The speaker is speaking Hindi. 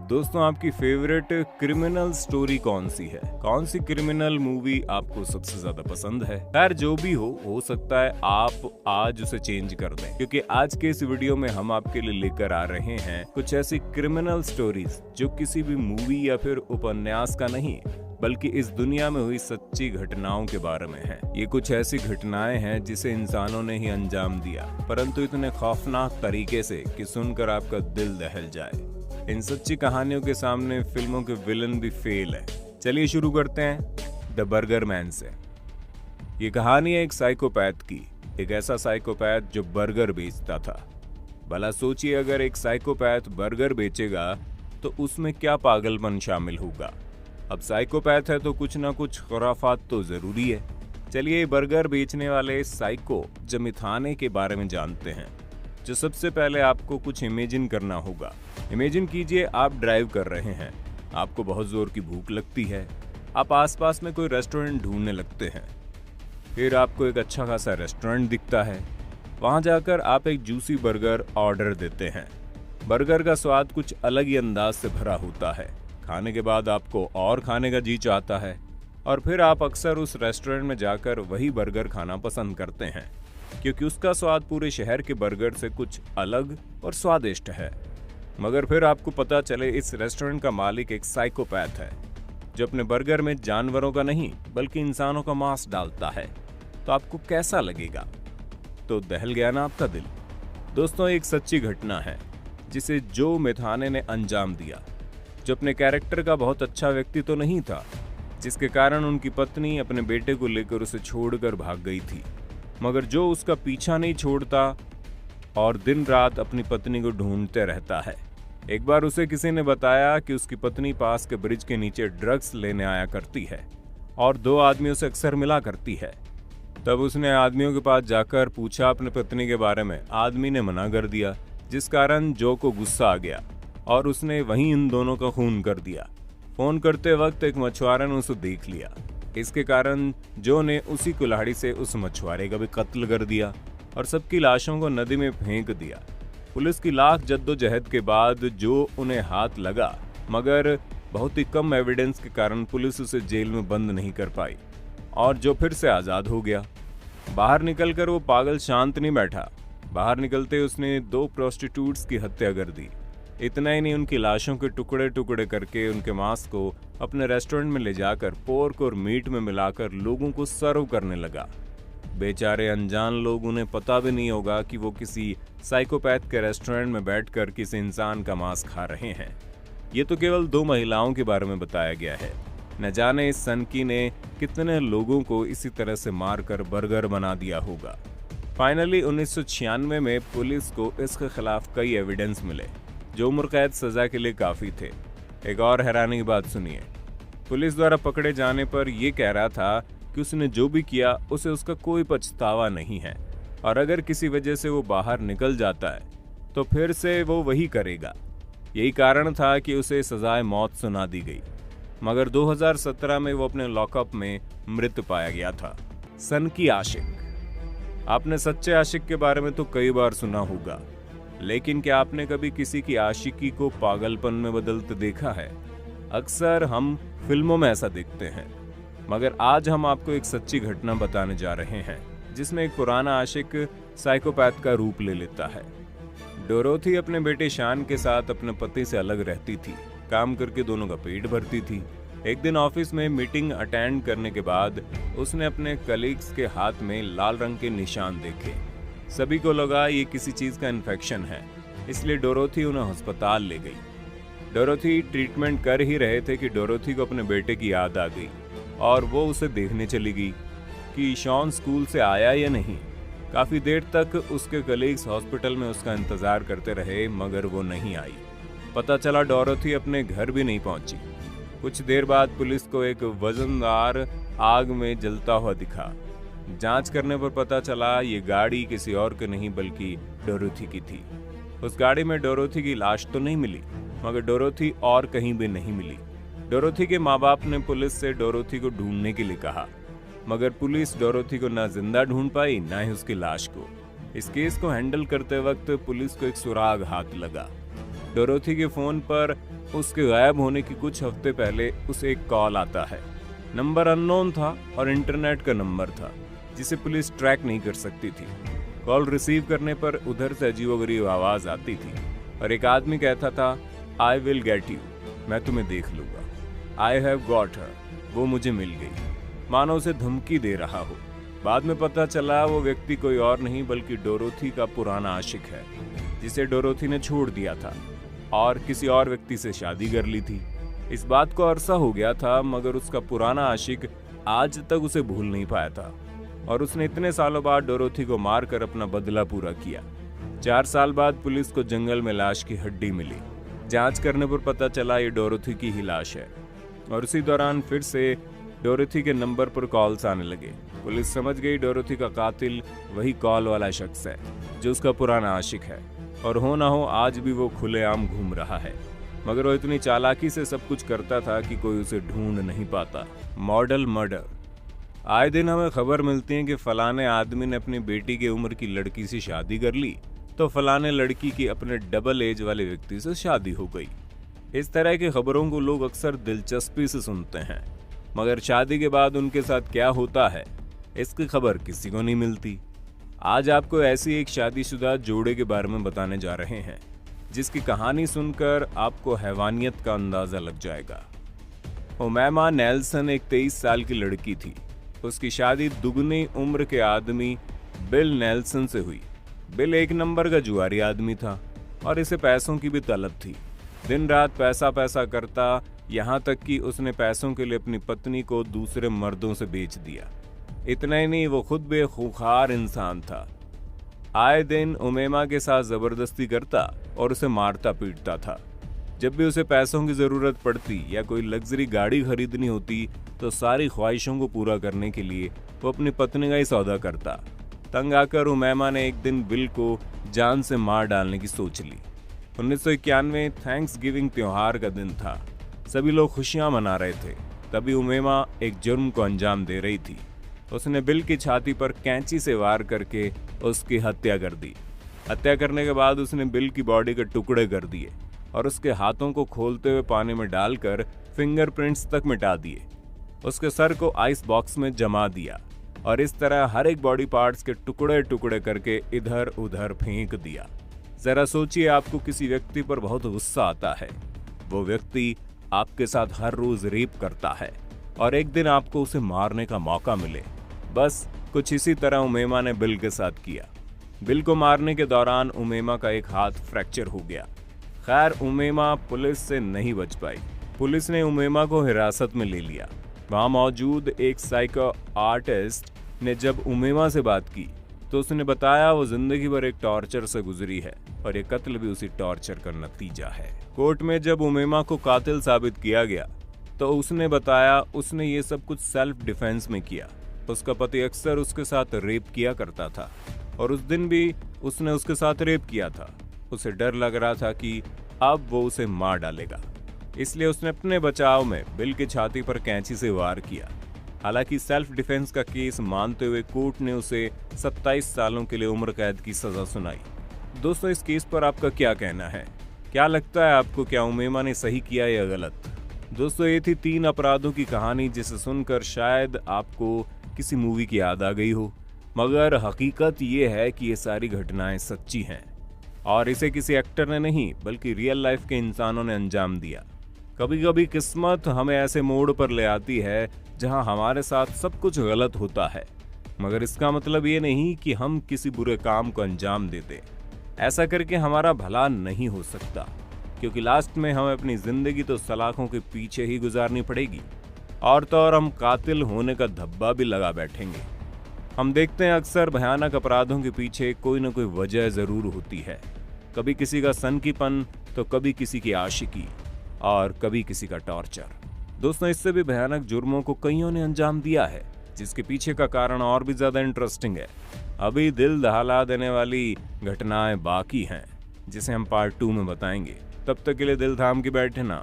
दोस्तों, आपकी फेवरेट क्रिमिनल स्टोरी कौन सी है? कौन सी क्रिमिनल मूवी आपको सबसे ज्यादा पसंद है? खैर जो भी हो सकता है आप आज उसे चेंज कर दें, क्योंकि आज के इस वीडियो में हम आपके लिए लेकर आ रहे हैं कुछ ऐसी क्रिमिनल स्टोरीज जो किसी भी मूवी या फिर उपन्यास का नहीं, बल्कि इस दुनिया में हुई सच्ची घटनाओं के बारे में है। ये कुछ ऐसी घटनाएं हैं जिसे इंसानों ने ही अंजाम दिया, परंतु इतने खौफनाक तरीके से कि सुनकर आपका दिल दहल जाए। इन सच्ची कहानियों के सामने फिल्मों के विलन भी फेल है। चलिए शुरू करते हैं द बर्गर मैन से। ये कहानी है एक साइकोपैथ की, एक ऐसा साइकोपैथ जो बर्गर बेचता था। भला सोचिए, अगर एक साइकोपैथ बर्गर बेचेगा तो उसमें क्या पागलपन शामिल होगा। अब साइकोपैथ है तो कुछ ना कुछ खुराफात तो जरूरी है। चलिए बर्गर बेचने वाले साइको जमिथाने के बारे में जानते हैं। जो सबसे पहले आपको कुछ इमेजिन करना होगा। इमेजिन कीजिए आप ड्राइव कर रहे हैं, आपको बहुत जोर की भूख लगती है, आप आसपास में कोई रेस्टोरेंट ढूंढने लगते हैं। फिर आपको एक अच्छा खासा रेस्टोरेंट दिखता है, वहां जाकर आप एक जूसी बर्गर ऑर्डर देते हैं। बर्गर का स्वाद कुछ अलग ही अंदाज से भरा होता है। खाने के बाद आपको और खाने का जी चाहता है और फिर आप अक्सर उस रेस्टोरेंट में जाकर वही बर्गर खाना पसंद करते हैं, क्योंकि उसका स्वाद पूरे शहर के बर्गर से कुछ अलग और स्वादिष्ट है। मगर फिर आपको पता चले इस रेस्टोरेंट का मालिक एक साइकोपैथ है, जो अपने बर्गर में जानवरों का नहीं बल्कि इंसानों का मांस डालता है। तो आपको कैसा लगेगा? तो दहल गया ना आपका दिल। दोस्तों, एक सच्ची घटना है जिसे जो मिथाने ने अंजाम दिया, जो अपने कैरेक्टर का बहुत अच्छा व्यक्ति तो नहीं था, जिसके कारण उनकी पत्नी अपने बेटे को लेकर उसे छोड़कर भाग गई थी, मगर जो उसका पीछा नहीं छोड़ता और दिन रात अपनी पत्नी को ढूंढते रहता है। एक बार उसे किसी ने बताया कि उसकी पत्नी पास के ब्रिज के नीचे ड्रग्स लेने आया करती है और 2 आदमियों से अक्सर मिला करती है। तब उसने आदमियों के पास जाकर पूछा अपने पत्नी के बारे में। आदमी ने मना कर दिया, जिस कारण जो को गुस्सा आ गया और उसने वहीं इन दोनों का खून कर दिया। फोन करते वक्त एक मछुआरे ने उसे देख लिया। इसके कारण जो ने उसी कुल्हाड़ी से उस मछुआरे का भी कत्ल कर दिया और सबकी लाशों को नदी में फेंक दिया। पुलिस की लाख जद्दोजहद के बाद जो उन्हें हाथ लगा, मगर बहुत ही कम एविडेंस के कारण पुलिस उसे जेल में बंद नहीं कर पाई और जो फिर से आज़ाद हो गया। बाहर निकलकर वो पागल शांत नहीं बैठा। बाहर निकलते उसने 2 प्रोस्टिट्यूट्स की हत्या कर दी। इतना ही नहीं, उनकी लाशों के टुकड़े टुकड़े करके उनके मांस को अपने रेस्टोरेंट में ले जाकर पोर्क और मीट में मिलाकर लोगों को सर्व करने लगा। बेचारे अनजान लोग, उन्हें पता भी नहीं होगा कि वो किसी साइकोपैथ के रेस्टोरेंट में बैठकर किसी इंसान का मांस खा रहे हैं। ये तो केवल 2 महिलाओं के बारे में बताया गया है। न जाने इस सनकी ने कितने लोगों को इसी तरह से मारकर बर्गर बना दिया होगा। फाइनली 1996 में पुलिस को इसके खिलाफ कई एविडेंस मिले, जो उम्र कैद सजा के लिए काफी थे। एक और हैरानी की बात सुनिए। पुलिस द्वारा पकड़े जाने पर यह कह रहा था कि उसने जो भी किया उसे उसका कोई पछतावा नहीं है और अगर किसी वजह से वो बाहर निकल जाता है तो फिर से वो वही करेगा। यही कारण था कि उसे सजाए मौत सुना दी गई, मगर 2017 में वो अपने लॉकअप में मृत पाया गया था। सनकी आशिक। आपने सच्चे आशिक के बारे में तो कई बार सुना होगा, लेकिन क्या आपने कभी किसी की आशिकी को पागलपन में बदलते देखा है? अक्सर हम फिल्मों में ऐसा देखते हैं, मगर आज हम आपको एक सच्ची घटना बताने जा रहे हैं जिसमें एक पुराना आशिक साइकोपैथ का रूप ले लेता है। डोरोथी अपने बेटे शान के साथ अपने पति से अलग रहती थी। काम करके दोनों का पेट भरती थी। एक दिन ऑफिस में मीटिंग अटेंड करने के बाद उसने अपने कलीग्स के हाथ में लाल रंग के निशान देखे। सभी को लगा ये किसी चीज का इन्फेक्शन है, इसलिए डोरोथी उन्हें अस्पताल ले गई। डोरोथी ट्रीटमेंट कर ही रहे थे कि डोरोथी को अपने बेटे की याद आ गई और वो उसे देखने चली गई कि शॉन स्कूल से आया या नहीं। काफी देर तक उसके कलीग्स हॉस्पिटल में उसका इंतजार करते रहे, मगर वो नहीं आई। पता चला डोरोथी अपने घर भी नहीं पहुंची। कुछ देर बाद पुलिस को एक वजनदार आग में जलता हुआ दिखा। जांच करने पर पता चला ये गाड़ी किसी और की नहीं बल्कि डोरोथी की थी। उस गाड़ी में डोरोथी की लाश तो नहीं मिली, मगर डोरोथी और कहीं भी नहीं मिली। डोरोथी के माँ बाप ने पुलिस से डोरोथी को ढूंढने के लिए कहा, मगर पुलिस डोरोथी को ना जिंदा ढूंढ पाई ना ही उसकी लाश को। इस केस को हैंडल करते वक्त पुलिस को एक सुराग हाथ लगा। डोरोथी के फोन पर उसके गायब होने की कुछ हफ्ते पहले उसे एक कॉल आता है। नंबर अननोन था और इंटरनेट का नंबर था जिसे पुलिस ट्रैक नहीं कर सकती थी। कॉल रिसीव करने पर उधर से अजीबोगरीब आवाज आती थी और एक आदमी कहता था, आई विल गेट यू, मैं तुम्हें देख लूंगा। आई हैव गॉट हर, वो मुझे मिल गई, मानो उसे धमकी दे रहा हो। बाद में पता चला वो व्यक्ति कोई और नहीं बल्कि डोरोथी का पुराना आशिक है, जिसे डोरोथी ने छोड़ दिया था और किसी और व्यक्ति से शादी कर ली थी। इस बात को अरसा हो गया था, मगर उसका पुराना आशिक आज तक उसे भूल नहीं पाया था और उसने इतने सालों बाद डोरोथी को मारकर अपना बदला पूरा किया। 4 साल बाद पुलिस को जंगल में लाश की हड्डी मिली। जांच करने पर पता चला ये डोरोथी की ही लाश है और उसी दौरान फिर से डोरोथी के नंबर पर कॉल्स आने लगे। पुलिस समझ गई डोरोथी का कातिल वही कॉल वाला शख्स है जो उसका पुराना आशिक है और हो ना हो आज भी वो खुलेआम घूम रहा है, मगर वो इतनी चालाकी से सब कुछ करता था कि कोई उसे ढूंढ नहीं पाता। Model murder. आए दिन हमें खबर मिलती है कि फलाने आदमी ने अपनी बेटी की उम्र की लड़की से शादी कर ली तो फलाने लड़की की अपने डबल एज वाले व्यक्ति से शादी हो गई। इस तरह की खबरों को लोग अक्सर दिलचस्पी से सुनते हैं, मगर शादी के बाद उनके साथ क्या होता है इसकी खबर किसी को नहीं मिलती। आज आपको ऐसी एक शादीशुदा जोड़े के बारे में बताने जा रहे हैं जिसकी कहानी सुनकर आपको हैवानियत का अंदाजा लग जाएगा। उमैमा नेल्सन एक 23 साल की लड़की थी। उसकी शादी दुगनी उम्र के आदमी बिल नेल्सन से हुई। बिल एक नंबर का जुआरी आदमी था और इसे पैसों की भी तलब थी। दिन रात पैसा पैसा करता, यहाँ तक कि उसने पैसों के लिए अपनी पत्नी को दूसरे मर्दों से बेच दिया। इतना ही नहीं, वो खुद बेखूखार इंसान था। आए दिन उमैमा के साथ जबरदस्ती करता और उसे मारता पीटता था। जब भी उसे पैसों की जरूरत पड़ती या कोई लग्जरी गाड़ी खरीदनी होती तो सारी ख्वाहिशों को पूरा करने के लिए वो अपनी पत्नी का ही सौदा करता। तंग आकर उमैमा ने एक दिन बिल को जान से मार डालने की सोच ली। 1991 थैंक्स गिविंग त्योहार का दिन था। सभी लोग खुशियां मना रहे थे। तभी उमैमा एक जुर्म को अंजाम दे रही थी। उसने बिल की छाती पर कैंची से वार करके उसकी हत्या कर दी। हत्या करने के बाद उसने बिल की बॉडी के टुकड़े कर दिए और उसके हाथों को खोलते हुए पानी में डालकर फिंगरप्रिंट्स तक मिटा दिए। उसके सर को आइस बॉक्स में जमा दिया और इस तरह हर एक बॉडी पार्ट्स के टुकड़े टुकड़े करके इधर उधर फेंक दिया। जरा सोचिए, आपको किसी व्यक्ति पर बहुत गुस्सा आता है, वो व्यक्ति आपके साथ हर रोज रेप करता है और एक दिन आपको उसे मारने का मौका मिले। बस कुछ इसी तरह उमैमा ने बिल के साथ किया। बिल को मारने के दौरान उमैमा का एक हाथ फ्रैक्चर हो गया। खैर, उमैमा पुलिस से नहीं बच पाई। पुलिस ने उमैमा को हिरासत में ले लिया। वहां मौजूद एक साइको आर्टिस्ट ने जब उमैमा से बात की तो उसने बताया वो जिंदगी भर एक टॉर्चर से गुजरी है और ये कत्ल भी उसी टॉर्चर का नतीजा है। कोर्ट में जब उमैमा को कातिल साबित किया गया तो उसने बताया उसने ये सब कुछ सेल्फ डिफेंस में किया। उसका पति अक्सर उसके साथ रेप किया करता था और उस दिन भी उसने उसके साथ रेप किया था। उसे डर लग रहा था कि अब वो उसे मार डालेगा, इसलिए उसने अपने बचाव में बिल की छाती पर कैंची से वार किया। हालांकि सेल्फ डिफेंस का केस मानते हुए कोर्ट ने उसे 27 सालों के लिए उम्र कैद की सजा सुनाई। दोस्तों, इस केस पर आपका क्या कहना है? क्या लगता है आपको, क्या उमैमा ने सही किया या गलत? दोस्तों, ये थी 3 अपराधों की कहानी जिसे सुनकर शायद आपको किसी मूवी की याद आ गई हो, मगर हकीकत ये है कि ये सारी घटनाएं सच्ची हैं और इसे किसी एक्टर ने नहीं बल्कि रियल लाइफ के इंसानों ने अंजाम दिया। कभी कभी किस्मत हमें ऐसे मोड़ पर ले आती है जहां हमारे साथ सब कुछ गलत होता है, मगर इसका मतलब ये नहीं कि हम किसी बुरे काम को अंजाम देते। ऐसा करके हमारा भला नहीं हो सकता, क्योंकि लास्ट में हमें अपनी जिंदगी तो सलाखों के पीछे ही गुजारनी पड़ेगी और तो और हम कातिल होने का धब्बा भी लगा बैठेंगे। हम देखते हैं अक्सर भयानक अपराधों के पीछे कोई न कोई वजह जरूर होती है। कभी किसी का सनकीपन तो कभी किसी की आशिकी और कभी किसी का टॉर्चर। दोस्तों, इससे भी भयानक जुर्मों को कईयों ने अंजाम दिया है, जिसके पीछे का कारण और भी ज्यादा इंटरेस्टिंग है। अभी दिल दहला देने वाली घटनाएं बाकी हैं, जिसे हम पार्ट 2 में बताएंगे। तब तक के लिए दिल थाम के बैठे ना।